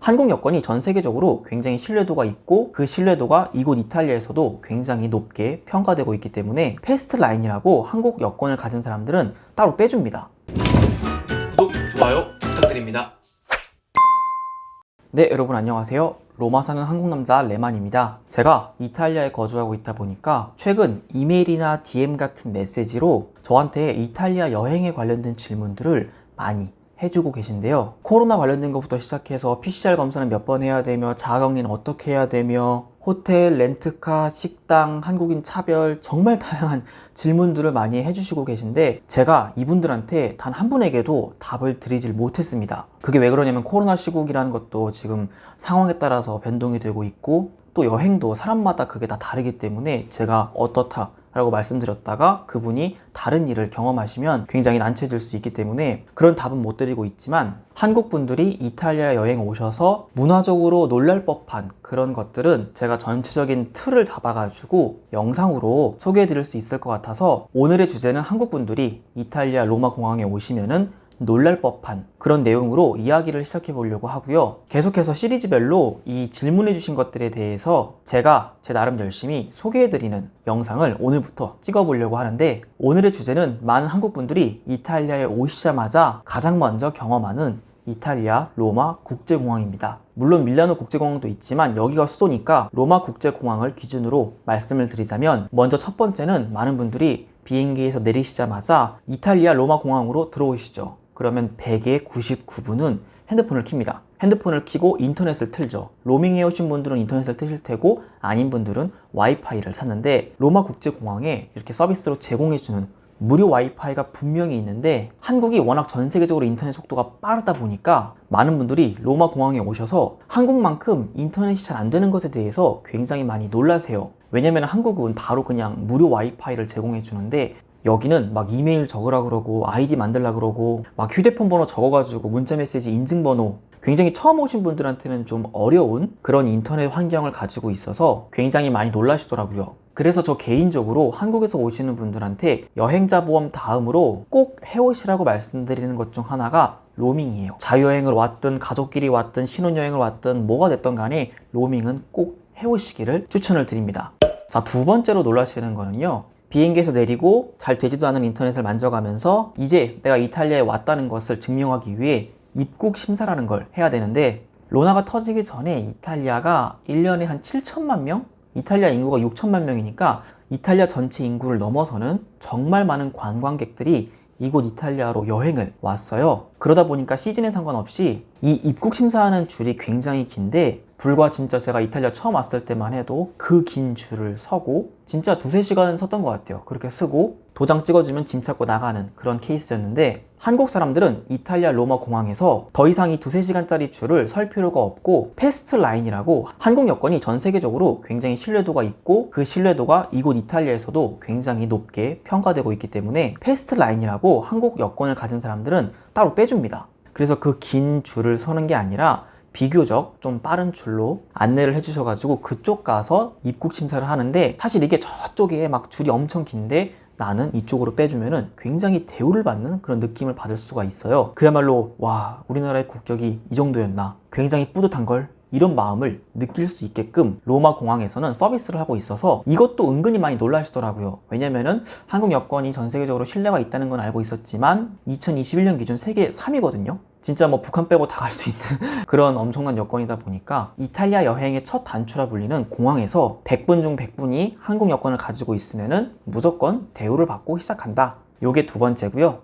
한국 여권이 전 세계적으로 굉장히 신뢰도가 있고 그 신뢰도가 이곳 이탈리아에서도 굉장히 높게 평가되고 있기 때문에 패스트 라인이라고 한국 여권을 가진 사람들은 따로 빼줍니다. 구독, 좋아요 부탁드립니다. 네, 여러분 안녕하세요. 로마 사는 한국 남자 레만입니다. 제가 이탈리아에 거주하고 있다 보니까 최근 이메일이나 DM 같은 메시지로 저한테 이탈리아 여행에 관련된 질문들을 많이 해주고 계신데요. 코로나 관련된 것부터 시작해서 PCR 검사는 몇 번 해야 되며 자가격리는 어떻게 해야 되며 호텔, 렌트카, 식당, 한국인 차별 정말 다양한 질문들을 많이 해주시고 계신데 제가 이분들한테 단 한 분에게도 답을 드리질 못했습니다. 그게 왜 그러냐면 코로나 시국이라는 것도 지금 상황에 따라서 변동이 되고 있고 또 여행도 사람마다 그게 다 다르기 때문에 제가 어떻다 라고 말씀드렸다가 그분이 다른 일을 경험하시면 굉장히 난처해질 수 있기 때문에 그런 답은 못 드리고 있지만 한국 분들이 이탈리아 여행 오셔서 문화적으로 놀랄 법한 그런 것들은 제가 전체적인 틀을 잡아가지고 영상으로 소개해 드릴 수 있을 것 같아서 오늘의 주제는 한국 분들이 이탈리아 로마 공항에 오시면은 놀랄 법한 그런 내용으로 이야기를 시작해 보려고 하고요. 계속해서 시리즈별로 이 질문해 주신 것들에 대해서 제가 제 나름 열심히 소개해 드리는 영상을 오늘부터 찍어 보려고 하는데 오늘의 주제는 많은 한국 분들이 이탈리아에 오시자마자 가장 먼저 경험하는 이탈리아 로마 국제공항입니다. 물론 밀라노 국제공항도 있지만 여기가 수도니까 로마 국제공항을 기준으로 말씀을 드리자면 먼저 첫 번째는 많은 분들이 비행기에서 내리시자마자 이탈리아 로마 공항으로 들어오시죠. 그러면 100의 99분은 핸드폰을 켭니다. 핸드폰을 켜고 인터넷을 틀죠. 로밍해 오신 분들은 인터넷을 트실 테고 아닌 분들은 와이파이를 샀는데 로마 국제공항에 이렇게 서비스로 제공해주는 무료 와이파이가 분명히 있는데 한국이 워낙 전 세계적으로 인터넷 속도가 빠르다 보니까 많은 분들이 로마 공항에 오셔서 한국만큼 인터넷이 잘 안 되는 것에 대해서 굉장히 많이 놀라세요. 왜냐면 한국은 바로 그냥 무료 와이파이를 제공해 주는데 여기는 막 이메일 적으라 그러고 아이디 만들라 그러고 막 휴대폰 번호 적어가지고 문자 메시지 인증번호 굉장히 처음 오신 분들한테는 좀 어려운 그런 인터넷 환경을 가지고 있어서 굉장히 많이 놀라시더라고요. 그래서 저 개인적으로 한국에서 오시는 분들한테 여행자 보험 다음으로 꼭 해오시라고 말씀드리는 것 중 하나가 로밍이에요. 자유여행을 왔든 가족끼리 왔든 신혼여행을 왔든 뭐가 됐든 간에 로밍은 꼭 해오시기를 추천을 드립니다. 자, 두 번째로 놀라시는 거는요. 비행기에서 내리고 잘 되지도 않은 인터넷을 만져가면서 이제 내가 이탈리아에 왔다는 것을 증명하기 위해 입국 심사라는 걸 해야 되는데 로나가 터지기 전에 이탈리아가 1년에 한 7천만 명? 이탈리아 인구가 6천만 명이니까 이탈리아 전체 인구를 넘어서는 정말 많은 관광객들이 이곳 이탈리아로 여행을 왔어요. 그러다 보니까 시즌에 상관없이 이 입국 심사하는 줄이 굉장히 긴데 불과 진짜 제가 이탈리아 처음 왔을 때만 해도 그 긴 줄을 서고 진짜 2-3시간 섰던 것 같아요. 그렇게 쓰고 도장 찍어주면 짐 찾고 나가는 그런 케이스였는데 한국 사람들은 이탈리아 로마 공항에서 더 이상 이 2-3시간짜리 줄을 설 필요가 없고 패스트 라인이라고 한국 여권이 전 세계적으로 굉장히 신뢰도가 있고 그 신뢰도가 이곳 이탈리아에서도 굉장히 높게 평가되고 있기 때문에 패스트 라인이라고 한국 여권을 가진 사람들은 따로 빼줍니다. 그래서 그 긴 줄을 서는 게 아니라 비교적 좀 빠른 줄로 안내를 해주셔가지고 그쪽 가서 입국 심사를 하는데 사실 이게 저쪽에 막 줄이 엄청 긴데 나는 이쪽으로 빼주면은 굉장히 대우를 받는 그런 느낌을 받을 수가 있어요. 그야말로 와, 우리나라의 국적이 이 정도였나, 굉장히 뿌듯한 걸, 이런 마음을 느낄 수 있게끔 로마 공항에서는 서비스를 하고 있어서 이것도 은근히 많이 놀라시더라고요. 왜냐면은 한국 여권이 전 세계적으로 신뢰가 있다는 건 알고 있었지만 2021년 기준 세계 3위거든요. 진짜 뭐 북한 빼고 다 갈 수 있는 그런 엄청난 여권이다 보니까 이탈리아 여행의 첫 단추라 불리는 공항에서 100분 중 100분이 한국 여권을 가지고 있으면은 무조건 대우를 받고 시작한다. 요게 두 번째고요.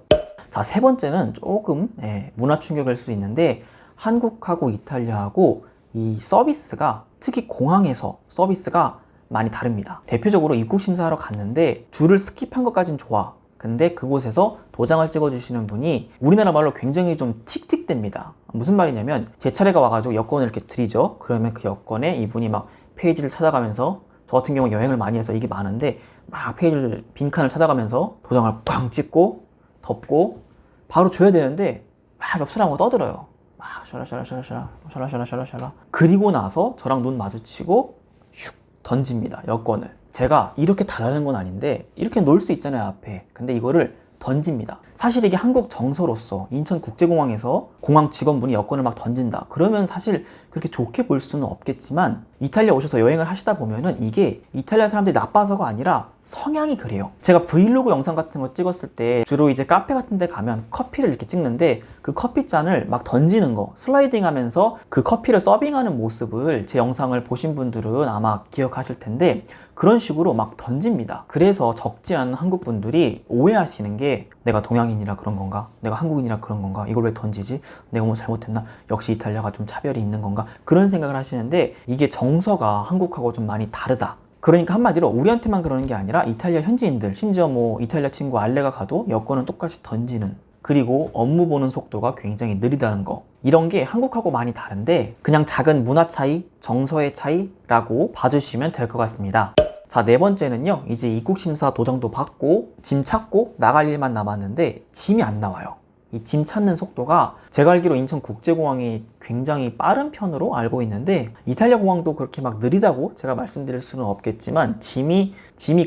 자, 세 번째는 조금 문화 충격일 수 있는데 한국하고 이탈리아하고 이 서비스가 특히 공항에서 서비스가 많이 다릅니다. 대표적으로 입국 심사하러 갔는데 줄을 스킵한 것까진 좋아. 근데 그곳에서 도장을 찍어주시는 분이 우리나라 말로 굉장히 좀 틱틱댑니다. 무슨 말이냐면 제 차례가 와가지고 여권을 이렇게 드리죠. 그러면 그 여권에 이분이 막 페이지를 찾아가면서 저 같은 경우 여행을 많이 해서 이게 많은데 막 페이지를 빈칸을 찾아가면서 도장을 꽝 찍고 덮고 바로 줘야 되는데 막 옆 사람하고 떠들어요. 막 샤라샤라샤라샤라 그리고 나서 저랑 눈 마주치고 슉 던집니다. 여권을. 제가 이렇게 달라는 건 아닌데 이렇게 놓을 수 있잖아요, 앞에. 근데 이거를 던집니다. 사실 이게 한국 정서로서 인천국제공항에서 공항 직원분이 여권을 막 던진다. 그러면 사실 그렇게 좋게 볼 수는 없겠지만 이탈리아 오셔서 여행을 하시다 보면은 이게 이탈리아 사람들이 나빠서가 아니라 성향이 그래요. 제가 브이로그 영상 같은 거 찍었을 때 주로 이제 카페 같은 데 가면 커피를 이렇게 찍는데 그 커피잔을 막 던지는 거, 슬라이딩 하면서 그 커피를 서빙하는 모습을 제 영상을 보신 분들은 아마 기억하실 텐데 그런 식으로 막 던집니다. 그래서 적지 않은 한국 분들이 오해하시는 게 내가 동양인이라 그런 건가? 내가 한국인이라 그런 건가? 이걸 왜 던지지? 내가 뭐 잘못했나? 역시 이탈리아가 좀 차별이 있는 건가? 그런 생각을 하시는데 이게 정서가 한국하고 좀 많이 다르다. 그러니까 한마디로 우리한테만 그러는 게 아니라 이탈리아 현지인들, 심지어 뭐 이탈리아 친구 알레가 가도 여권은 똑같이 던지는, 그리고 업무 보는 속도가 굉장히 느리다는 거, 이런 게 한국하고 많이 다른데 그냥 작은 문화 차이, 정서의 차이라고 봐주시면 될 것 같습니다. 자, 네 번째는요, 이제 입국심사 도장도 받고 짐 찾고 나갈 일만 남았는데 짐이 안 나와요. 이 짐 찾는 속도가 제가 알기로 인천국제공항이 굉장히 빠른 편으로 알고 있는데 이탈리아 공항도 그렇게 막 느리다고 제가 말씀드릴 수는 없겠지만 짐이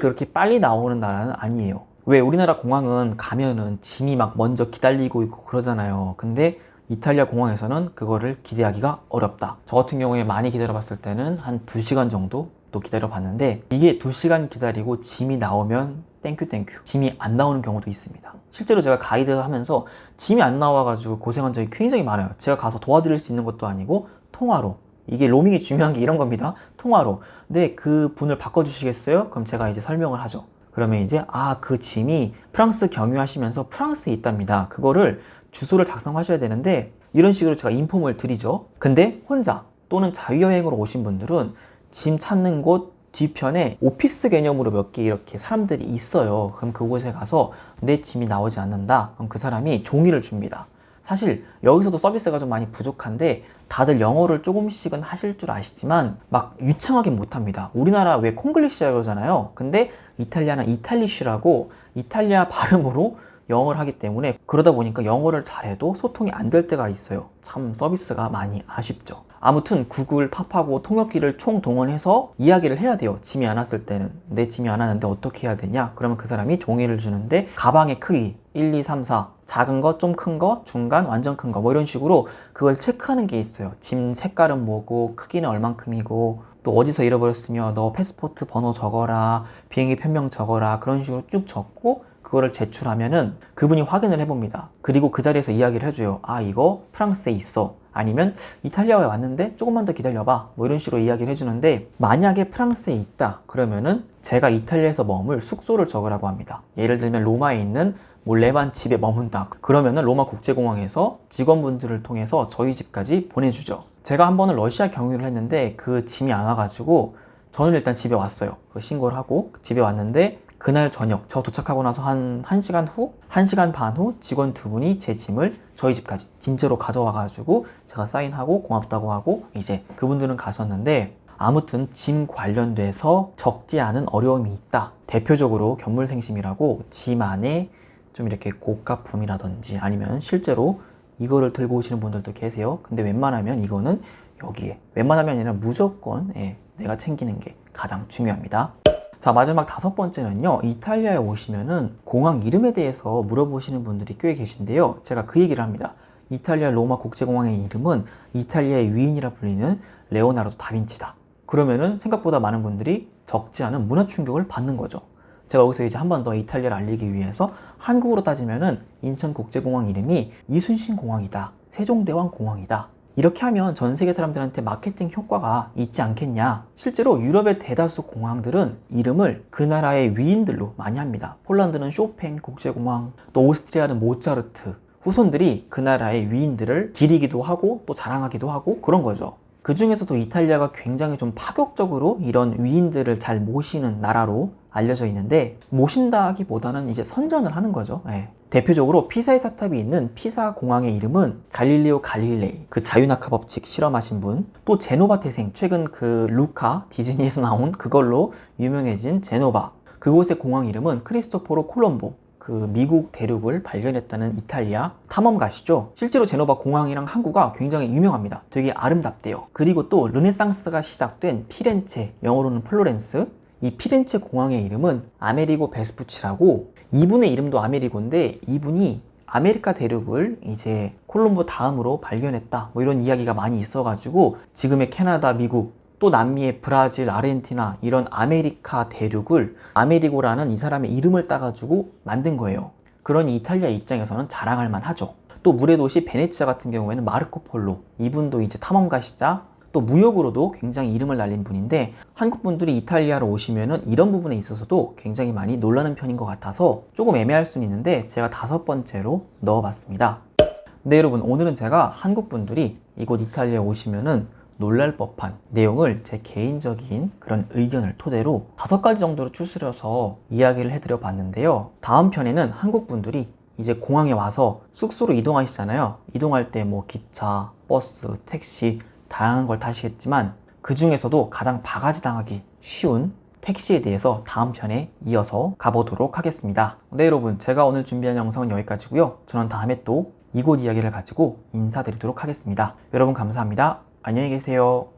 그렇게 빨리 나오는 나라는 아니에요. 왜 우리나라 공항은 가면은 짐이 막 먼저 기다리고 있고 그러잖아요. 근데 이탈리아 공항에서는 그거를 기대하기가 어렵다. 저 같은 경우에 많이 기다려봤을 때는 한 2시간 정도 또 기다려봤는데 이게 2시간 기다리고 짐이 나오면 땡큐 짐이 안 나오는 경우도 있습니다. 실제로 제가 가이드 하면서 짐이 안 나와가지고 고생한 적이 굉장히 많아요. 제가 가서 도와드릴 수 있는 것도 아니고 통화로, 이게 로밍이 중요한 게 이런 겁니다. 통화로. 근데 그 분을 바꿔주시겠어요? 그럼 제가 이제 설명을 하죠. 그러면 이제 그 짐이 프랑스 경유하시면서 프랑스에 있답니다. 그거를 주소를 작성하셔야 되는데 이런 식으로 제가 인폼을 드리죠. 근데 혼자 또는 자유여행으로 오신 분들은 짐 찾는 곳 뒤편에 오피스 개념으로 몇 개 이렇게 사람들이 있어요. 그럼 그곳에 가서 내 짐이 나오지 않는다. 그럼 그 사람이 종이를 줍니다. 사실 여기서도 서비스가 좀 많이 부족한데 다들 영어를 조금씩은 하실 줄 아시지만 막 유창하게 못합니다. 우리나라 왜 콩글리시라 그러잖아요. 근데 이탈리아는 이탈리쉬라고 이탈리아 발음으로 영어를 하기 때문에 그러다 보니까 영어를 잘해도 소통이 안 될 때가 있어요. 참 서비스가 많이 아쉽죠. 아무튼 구글, 팝하고 통역기를 총동원해서 이야기를 해야 돼요. 짐이 안 왔을 때는. 내 짐이 안 왔는데 어떻게 해야 되냐? 그러면 그 사람이 종이를 주는데 가방의 크기 1, 2, 3, 4 작은 거, 좀 큰 거, 중간, 완전 큰 거 뭐 이런 식으로 그걸 체크하는 게 있어요. 짐 색깔은 뭐고 크기는 얼만큼이고 또 어디서 잃어버렸으며 너 패스포트 번호 적어라, 비행기 편명 적어라, 그런 식으로 쭉 적고 그거를 제출하면은 그분이 확인을 해봅니다. 그리고 그 자리에서 이야기를 해줘요. 이거 프랑스에 있어. 아니면 이탈리아에 왔는데 조금만 더 기다려봐. 뭐 이런 식으로 이야기를 해주는데 만약에 프랑스에 있다 그러면은 제가 이탈리아에서 머물 숙소를 적으라고 합니다. 예를 들면 로마에 있는 레반 집에 머문다. 그러면은 로마 국제공항에서 직원분들을 통해서 저희 집까지 보내주죠. 제가 한 번은 러시아 경유를 했는데 그 짐이 안 와가지고 저는 일단 집에 왔어요. 그 신고를 하고 집에 왔는데 그날 저녁 저 도착하고 나서 한 1시간 반 후 직원 두 분이 제 짐을 저희 집까지 진짜로 가져와가지고 제가 사인하고 고맙다고 하고 이제 그분들은 가셨는데 아무튼 짐 관련돼서 적지 않은 어려움이 있다. 대표적으로 견물생심이라고 짐 안에 좀 이렇게 고가품이라든지 아니면 실제로 이거를 들고 오시는 분들도 계세요. 근데 웬만하면 이거는 여기에 웬만하면 아니라 무조건 내가 챙기는 게 가장 중요합니다. 자, 마지막 5번째는요. 이탈리아에 오시면은 공항 이름에 대해서 물어보시는 분들이 꽤 계신데요. 제가 그 얘기를 합니다. 이탈리아 로마 국제공항의 이름은 이탈리아의 위인이라 불리는 레오나르도 다빈치다. 그러면은 생각보다 많은 분들이 적지 않은 문화 충격을 받는 거죠. 제가 여기서 이제 한 번 더 이탈리아를 알리기 위해서 한국으로 따지면은 인천국제공항 이름이 이순신 공항이다. 세종대왕 공항이다. 이렇게 하면 전 세계 사람들한테 마케팅 효과가 있지 않겠냐. 실제로 유럽의 대다수 공항들은 이름을 그 나라의 위인들로 많이 합니다. 폴란드는 쇼팽 국제공항, 또 오스트리아는 모차르트. 후손들이 그 나라의 위인들을 기리기도 하고 또 자랑하기도 하고 그런 거죠. 그 중에서도 이탈리아가 굉장히 좀 파격적으로 이런 위인들을 잘 모시는 나라로 알려져 있는데 모신다기보다는 이제 선전을 하는 거죠. 대표적으로 피사의 사탑이 있는 피사 공항의 이름은 갈릴리오 갈릴레이, 그 자유낙하 법칙 실험하신 분, 또 제노바 태생, 최근 그 루카 디즈니에서 나온 그걸로 유명해진 제노바, 그곳의 공항 이름은 크리스토포로 콜롬보, 그 미국 대륙을 발견했다는 이탈리아 탐험가시죠. 실제로 제노바 공항이랑 항구가 굉장히 유명합니다. 되게 아름답대요. 그리고 또 르네상스가 시작된 피렌체, 영어로는 플로렌스, 이 피렌체 공항의 이름은 아메리고 베스푸치라고 이분의 이름도 아메리고인데 이분이 아메리카 대륙을 이제 콜럼버 다음으로 발견했다. 뭐 이런 이야기가 많이 있어가지고 지금의 캐나다, 미국, 또 남미의 브라질, 아르헨티나 이런 아메리카 대륙을 아메리고라는 이 사람의 이름을 따가지고 만든 거예요. 그러니 이탈리아 입장에서는 자랑할 만하죠. 또 물의 도시 베네치아 같은 경우에는 마르코 폴로, 이분도 이제 탐험가시자 또 무역으로도 굉장히 이름을 날린 분인데 한국 분들이 이탈리아로 오시면은 이런 부분에 있어서도 굉장히 많이 놀라는 편인 것 같아서 조금 애매할 수는 있는데 제가 5번째로 넣어봤습니다. 네, 여러분, 오늘은 제가 한국 분들이 이곳 이탈리아에 오시면은 놀랄 법한 내용을 제 개인적인 그런 의견을 토대로 5가지 정도로 추스려서 이야기를 해드려 봤는데요. 다음 편에는 한국 분들이 이제 공항에 와서 숙소로 이동하시잖아요. 이동할 때 뭐 기차, 버스, 택시 다양한 걸 타시겠지만 그 중에서도 가장 바가지 당하기 쉬운 택시에 대해서 다음 편에 이어서 가보도록 하겠습니다. 네, 여러분, 제가 오늘 준비한 영상은 여기까지고요. 저는 다음에 또 이곳 이야기를 가지고 인사드리도록 하겠습니다. 여러분 감사합니다. 안녕히 계세요.